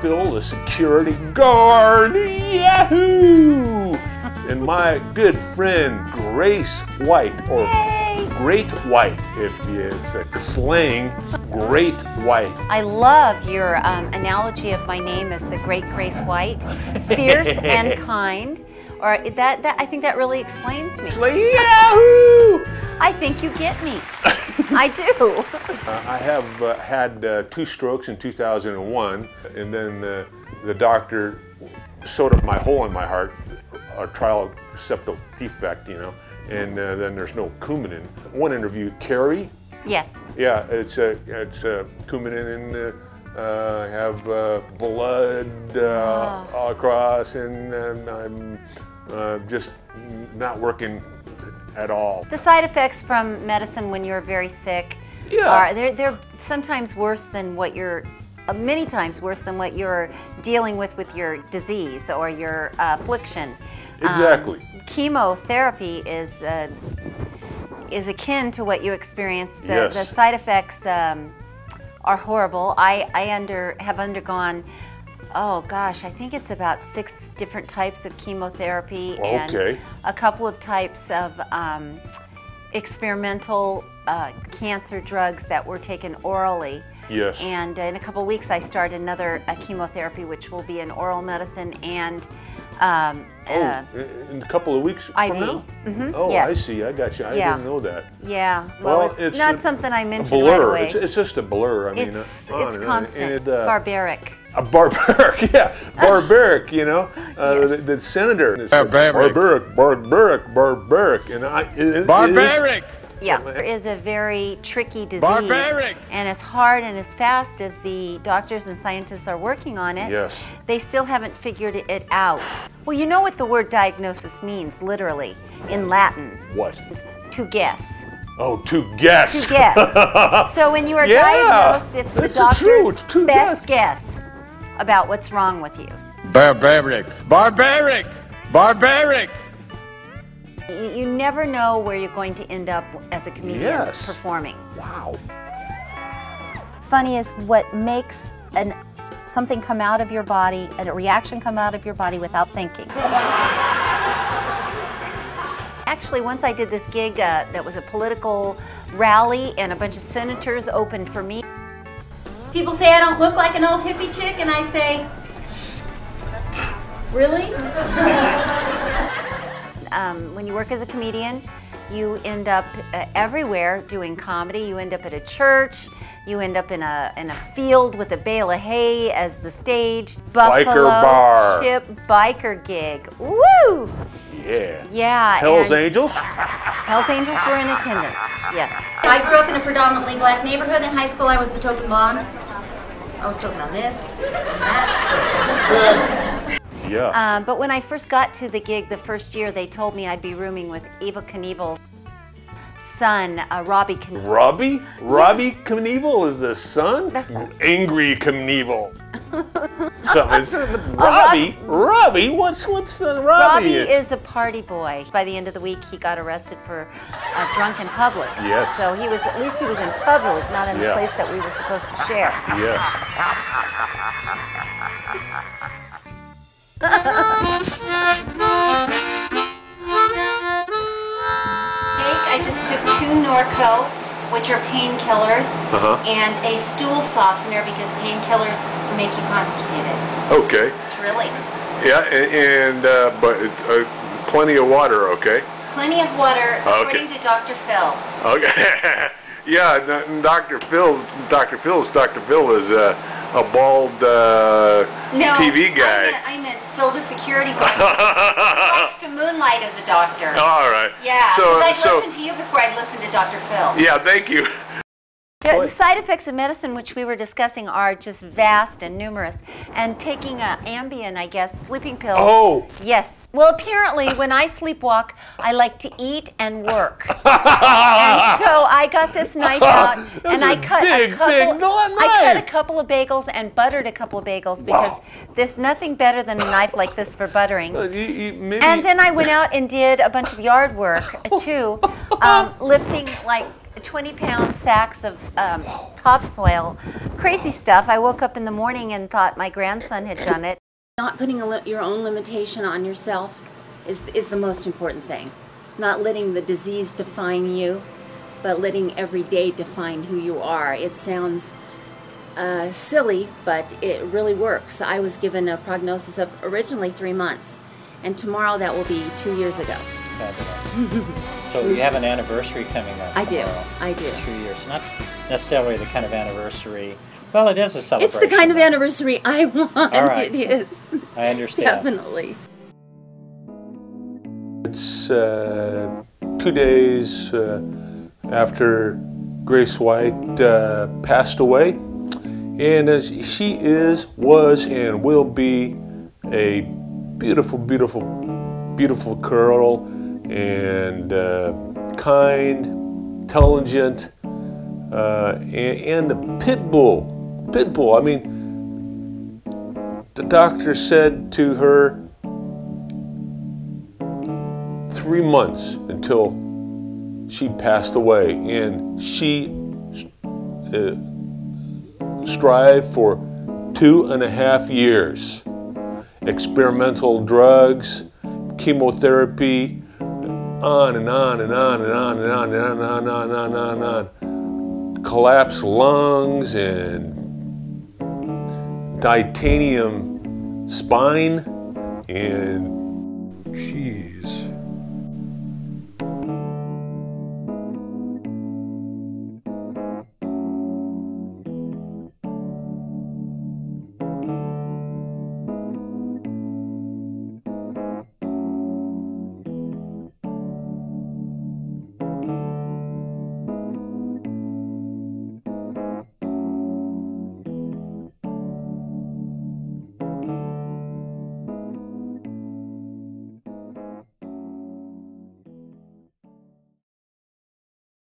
Phil, the security guard. Yahoo! And my good friend Grace White, or Great White, if it's a slang, Great White. I love your analogy of my name as the Great Grace White, fierce and kind. Or that I think that really explains me. It's like, yahoo! I think you get me. I do. I have had 2 strokes in 2001, and then the doctor sewed up my hole in my heart, a trial septal defect, you know, and then there's no Coumadin. One interview, Carrie. Yes. Yeah, it's Coumadin and have blood all across, and I'm just not working at all. The side effects from medicine when you're very sick are they're sometimes worse than what you're, many times worse than what you're dealing with your disease or your affliction. Exactly. Chemotherapy is akin to what you experience. The side effects are horrible. I have undergone, oh gosh, I think it's about 6 different types of chemotherapy and a couple of types of experimental cancer drugs that were taken orally. Yes. And in a couple of weeks I start another chemotherapy, which will be an oral medicine and in a couple of weeks from now? Mm-hmm. Oh, yes. I see. I got you. I didn't know that. Yeah. Well, it's not something I mentioned blur. right away. It's just a blur. I mean, it's constant. Barbaric. Barbaric, yeah. Barbaric, you know. The senator. Barbaric. Barbaric. And barbaric! Yeah, it is a very tricky disease. Barbaric! And as hard and as fast as the doctors and scientists are working on it, they still haven't figured it out. Well, you know what the word diagnosis means, literally, in Latin. What? To guess. Oh, to guess. To guess. So when you are diagnosed, it's the doctor's best guess about what's wrong with you. Barbaric! Barbaric! Barbaric! You never know where you're going to end up as a comedian performing. Wow. Funny is what makes something come out of your body, a reaction come out of your body without thinking. Actually, once I did this gig that was a political rally and a bunch of senators opened for me. People say I don't look like an old hippie chick, and I say, really? When you work as a comedian, you end up everywhere doing comedy. You end up at a church. You end up in a field with a bale of hay as the stage. Buffalo bar. Ship biker gig. Woo! Yeah. Yeah. Hell's Angels? Hell's Angels were in attendance. Yes. I grew up in a predominantly black neighborhood. In high school, I was the token blonde. I was token on this and that. Yeah. But when I first got to the gig the first year, they told me I'd be rooming with Evel Knievel's son, Robbie Knievel. Robbie? Robbie Knievel is the son? Angry Knievel. Robbie? Robbie? What's Robbie? Robbie is a party boy. By the end of the week, he got arrested for drunk in public. Yes. So he was, at least he was in public, not in the place that we were supposed to share. Yes. I just took 2 Norco, which are painkillers, and a stool softener because painkillers make you constipated. Okay. It's really. Yeah, and but plenty of water, okay? Plenty of water, according to Dr. Phil. Okay. Yeah, Dr. Phil is a bald TV guy. I meant Phil, the security guard. He likes to moonlight as a doctor. All right. Yeah, because I'd listen to you before I'd listen to Dr. Phil. Yeah, thank you. The side effects of medicine, which we were discussing, are just vast and numerous. And taking Ambien, I guess, sleeping pills. Oh. Yes. Well, apparently, when I sleepwalk, I like to eat and work. And so I got this knife out, and I cut a couple of bagels and buttered a couple of bagels because there's nothing better than a knife like this for buttering. And then I went out and did a bunch of yard work too, lifting like 20-pound sacks of topsoil. Crazy stuff. I woke up in the morning and thought my grandson had done it. Not putting your own limitation on yourself is the most important thing. Not letting the disease define you, but letting every day define who you are. It sounds silly, but it really works. I was given a prognosis of originally 3 months, and tomorrow that will be 2 years ago. Fabulous. So you have an anniversary coming up. I do. Tomorrow. I do. 2 years. Not necessarily the kind of anniversary. Well, it is a celebration. It's the kind of anniversary I want. All right. It is. I understand. Definitely. It's 2 days after Grace White passed away, and as she was, and will be a beautiful, beautiful, beautiful girl, and kind, intelligent, and a pit bull. I mean, the doctor said to her 3 months until she passed away, and she strived for 2.5 years. Experimental drugs, chemotherapy, on and on and on and on and on and on and on and on and on and on. Collapsed lungs and titanium spine and